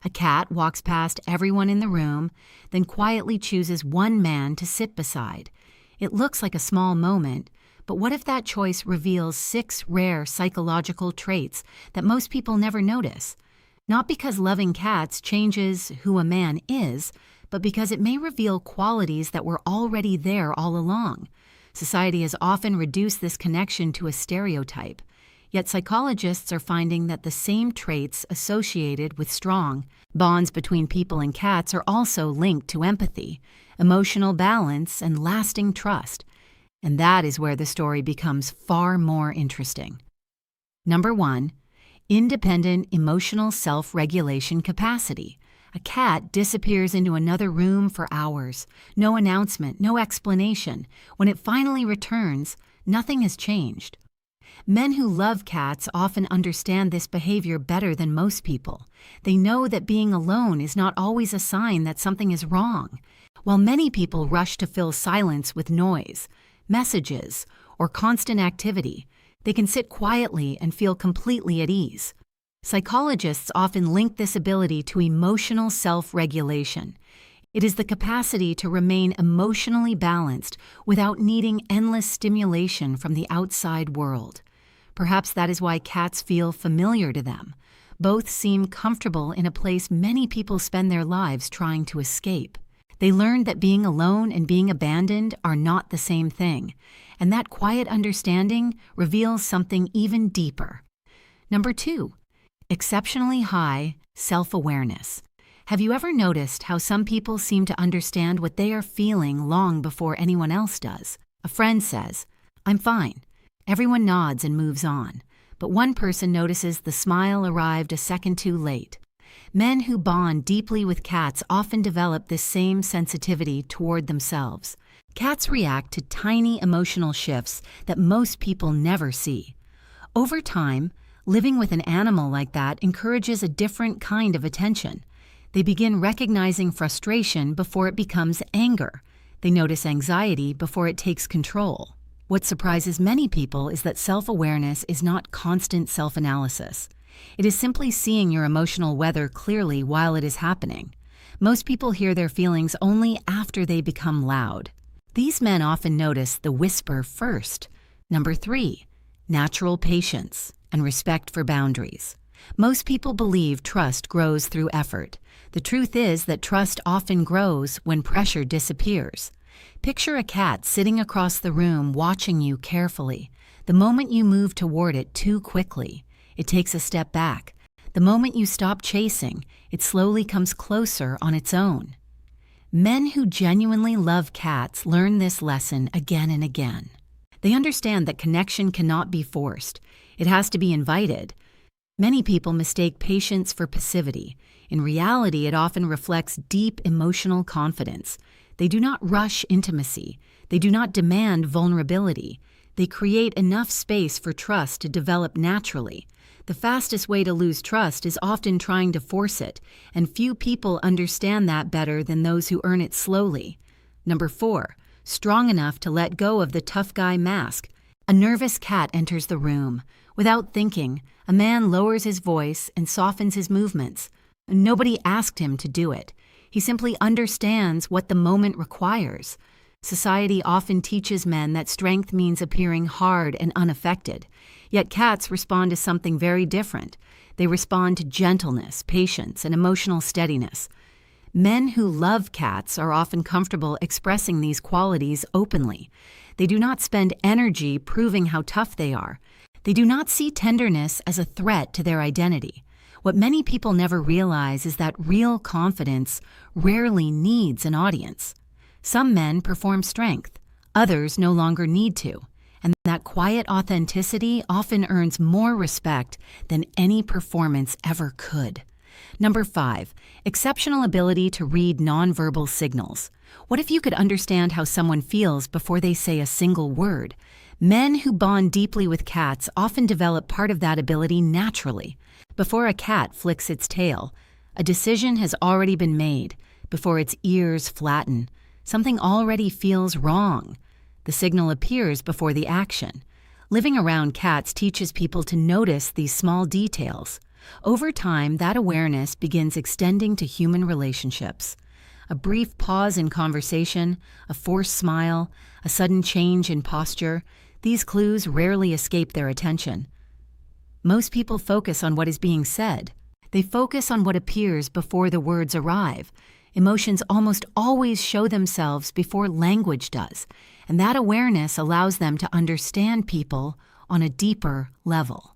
A cat walks past everyone in the room, then quietly chooses one man to sit beside. It looks like a small moment, but what if that choice reveals 6 rare psychological traits that most people never notice? Not because loving cats changes who a man is, but because it may reveal qualities that were already there all along. Society has often reduced this connection to a stereotype. Yet psychologists are finding that the same traits associated with strong bonds between people and cats are also linked to empathy, emotional balance, and lasting trust. And that is where the story becomes far more interesting. Number 1, independent emotional self-regulation capacity. A cat disappears into another room for hours. No announcement, no explanation. When it finally returns, nothing has changed. Men who love cats often understand this behavior better than most people. They know that being alone is not always a sign that something is wrong. While many people rush to fill silence with noise, messages, or constant activity, they can sit quietly and feel completely at ease. Psychologists often link this ability to emotional self-regulation. It is the capacity to remain emotionally balanced without needing endless stimulation from the outside world. Perhaps that is why cats feel familiar to them. Both seem comfortable in a place many people spend their lives trying to escape. They learned that being alone and being abandoned are not the same thing, and that quiet understanding reveals something even deeper. Number 2, exceptionally high self-awareness. Have you ever noticed how some people seem to understand what they are feeling long before anyone else does? A friend says, "I'm fine." Everyone nods and moves on, but one person notices the smile arrived a second too late. Men who bond deeply with cats often develop this same sensitivity toward themselves. Cats react to tiny emotional shifts that most people never see. Over time, living with an animal like that encourages a different kind of attention. They begin recognizing frustration before it becomes anger. They notice anxiety before it takes control. What surprises many people is that self-awareness is not constant self-analysis. It is simply seeing your emotional weather clearly while it is happening. Most people hear their feelings only after they become loud. These men often notice the whisper first. Number 3, natural patience and respect for boundaries. Most people believe trust grows through effort. The truth is that trust often grows when pressure disappears. Picture a cat sitting across the room watching you carefully. The moment you move toward it too quickly, it takes a step back. The moment you stop chasing, it slowly comes closer on its own. Men who genuinely love cats learn this lesson again and again. They understand that connection cannot be forced. It has to be invited. Many people mistake patience for passivity. In reality, it often reflects deep emotional confidence. They do not rush intimacy. They do not demand vulnerability. They create enough space for trust to develop naturally. The fastest way to lose trust is often trying to force it, and few people understand that better than those who earn it slowly. Number 4, strong enough to let go of the tough guy mask. A nervous cat enters the room. Without thinking, a man lowers his voice and softens his movements. Nobody asked him to do it. He simply understands what the moment requires. Society often teaches men that strength means appearing hard and unaffected. Yet cats respond to something very different. They respond to gentleness, patience, and emotional steadiness. Men who love cats are often comfortable expressing these qualities openly. They do not spend energy proving how tough they are. They do not see tenderness as a threat to their identity. What many people never realize is that real confidence rarely needs an audience. Some men perform strength, others no longer need to, and that quiet authenticity often earns more respect than any performance ever could. Number 5, exceptional ability to read nonverbal signals. What if you could understand how someone feels before they say a single word? Men who bond deeply with cats often develop part of that ability naturally. Before a cat flicks its tail, a decision has already been made. Before its ears flatten, something already feels wrong. The signal appears before the action. Living around cats teaches people to notice these small details. Over time, that awareness begins extending to human relationships. A brief pause in conversation, a forced smile, a sudden change in posture, these clues rarely escape their attention. Most people focus on what is being said. They focus on what appears before the words arrive. Emotions almost always show themselves before language does, and that awareness allows them to understand people on a deeper level.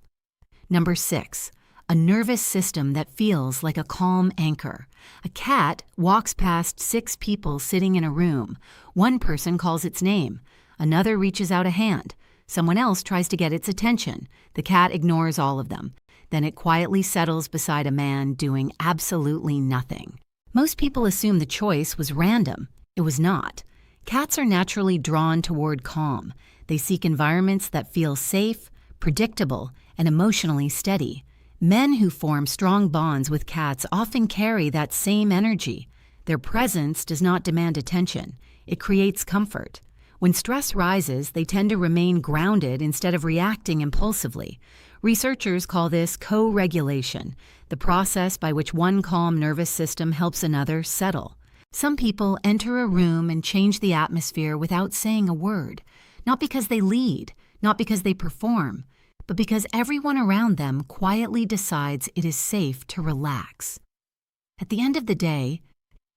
Number 6. A nervous system that feels like a calm anchor. A cat walks past 6 people sitting in a room. One person calls its name. Another reaches out a hand. Someone else tries to get its attention. The cat ignores all of them. Then it quietly settles beside a man doing absolutely nothing. Most people assume the choice was random. It was not. Cats are naturally drawn toward calm. They seek environments that feel safe, predictable, and emotionally steady. Men who form strong bonds with cats often carry that same energy. Their presence does not demand attention. It creates comfort. When stress rises, they tend to remain grounded instead of reacting impulsively. Researchers call this co-regulation, the process by which one calm nervous system helps another settle. Some people enter a room and change the atmosphere without saying a word, not because they lead, not because they perform, but because everyone around them quietly decides it is safe to relax. At the end of the day,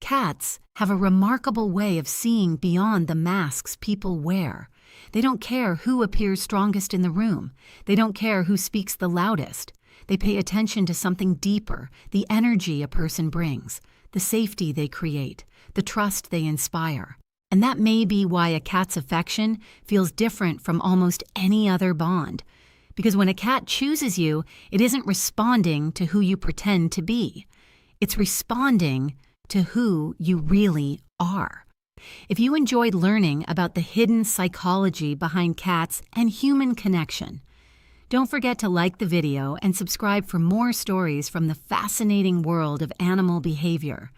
cats have a remarkable way of seeing beyond the masks people wear. They don't care who appears strongest in the room. They don't care who speaks the loudest. They pay attention to something deeper, the energy a person brings, the safety they create, the trust they inspire. And that may be why a cat's affection feels different from almost any other bond. Because when a cat chooses you, it isn't responding to who you pretend to be. It's responding to who you really are. If you enjoyed learning about the hidden psychology behind cats and human connection, don't forget to like the video and subscribe for more stories from the fascinating world of animal behavior.